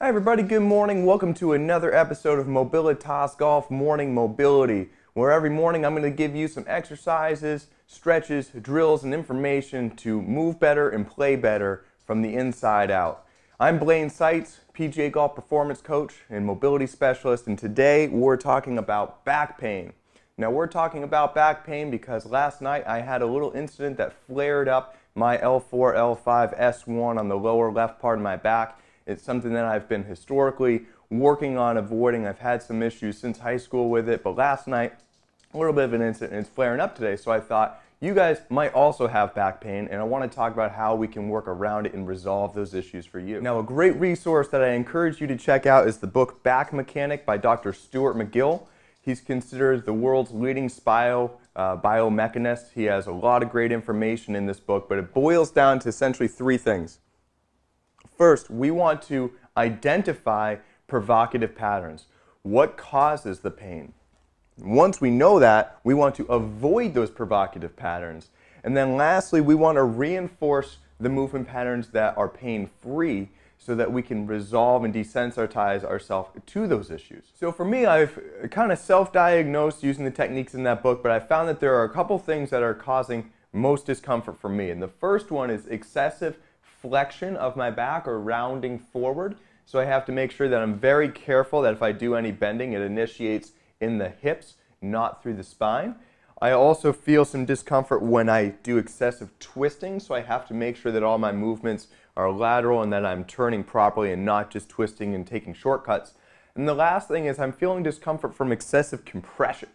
Hi everybody, good morning. Welcome to another episode of Mobilitas Golf Morning Mobility, where every morning I'm going to give you some exercises, stretches, drills, and information to move better and play better from the inside out. I'm Blaine Seitz, PGA Golf Performance Coach and Mobility Specialist, and today we're talking about back pain. Now we're talking about back pain because last night I had a little incident that flared up my L4, L5, S1 on the lower left part of my back. It's something that I've been historically working on avoiding. I've had some issues since high school with it, but last night, a little bit of an incident, and it's flaring up today, so I thought you guys might also have back pain, and I want to talk about how we can work around it and resolve those issues for you. Now, a great resource that I encourage you to check out is the book Back Mechanic by Dr. Stuart McGill. He's considered the world's leading biomechanist. He has a lot of great information in this book, but it boils down to essentially three things. First, we want to identify provocative patterns. What causes the pain? Once we know that, we want to avoid those provocative patterns. And then lastly, we want to reinforce the movement patterns that are pain-free so that we can resolve and desensitize ourselves to those issues. So for me, I've kind of self-diagnosed using the techniques in that book, but I found that there are a couple things that are causing most discomfort for me. And the first one is excessive flexion of my back or rounding forward. So I have to make sure that I'm very careful that if I do any bending, it initiates in the hips, not through the spine. I also feel some discomfort when I do excessive twisting, so I have to make sure that all my movements are lateral and that I'm turning properly and not just twisting and taking shortcuts. And the last thing is I'm feeling discomfort from excessive compression.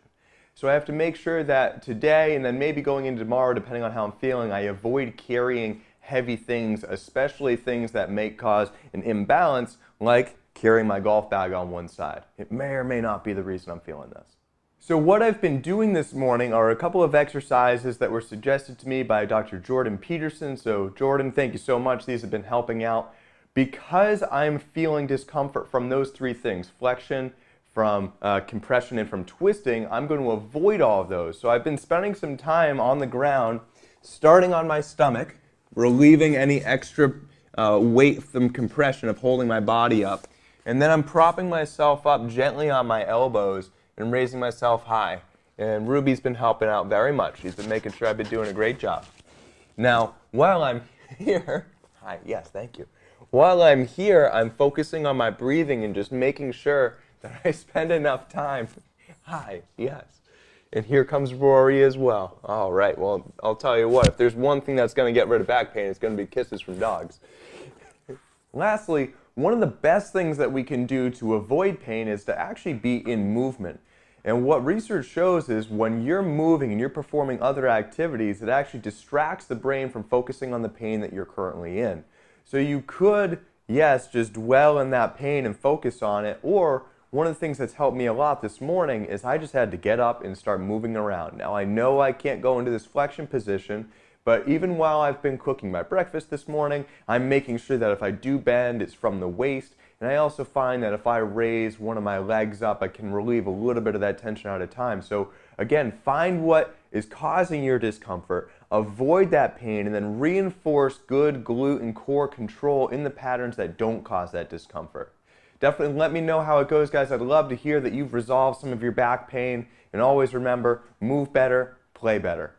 So I have to make sure that today and then maybe going into tomorrow, depending on how I'm feeling, I avoid carrying heavy things, especially things that may cause an imbalance, like carrying my golf bag on one side. It may or may not be the reason I'm feeling this. So what I've been doing this morning are a couple of exercises that were suggested to me by Dr. Jordan Peterson. So Jordan, thank you so much. These have been helping out. Because I'm feeling discomfort from those three things, flexion, from compression, and from twisting, I'm going to avoid all of those. So I've been spending some time on the ground, starting on my stomach, relieving any extra weight from compression of holding my body up. And then I'm propping myself up gently on my elbows and raising myself high. And Ruby's been helping out very much. She's been making sure I've been doing a great job. Now, while I'm here, hi, yes, thank you. While I'm here, I'm focusing on my breathing and just making sure that I spend enough time. Hi, yes. And here comes Rory as well. All right, well, I'll tell you what, if there's one thing that's going to get rid of back pain, it's going to be kisses from dogs. Lastly, one of the best things that we can do to avoid pain is to actually be in movement. And what research shows is when you're moving and you're performing other activities, it actually distracts the brain from focusing on the pain that you're currently in. So you could, yes, just dwell in that pain and focus on it, or one of the things that's helped me a lot this morning is I just had to get up and start moving around. Now I know I can't go into this flexion position, but even while I've been cooking my breakfast this morning, I'm making sure that if I do bend, it's from the waist. And I also find that if I raise one of my legs up, I can relieve a little bit of that tension at a time. So again, find what is causing your discomfort, avoid that pain, and then reinforce good glute and core control in the patterns that don't cause that discomfort. Definitely let me know how it goes, guys. I'd love to hear that you've resolved some of your back pain. And always remember, move better, play better.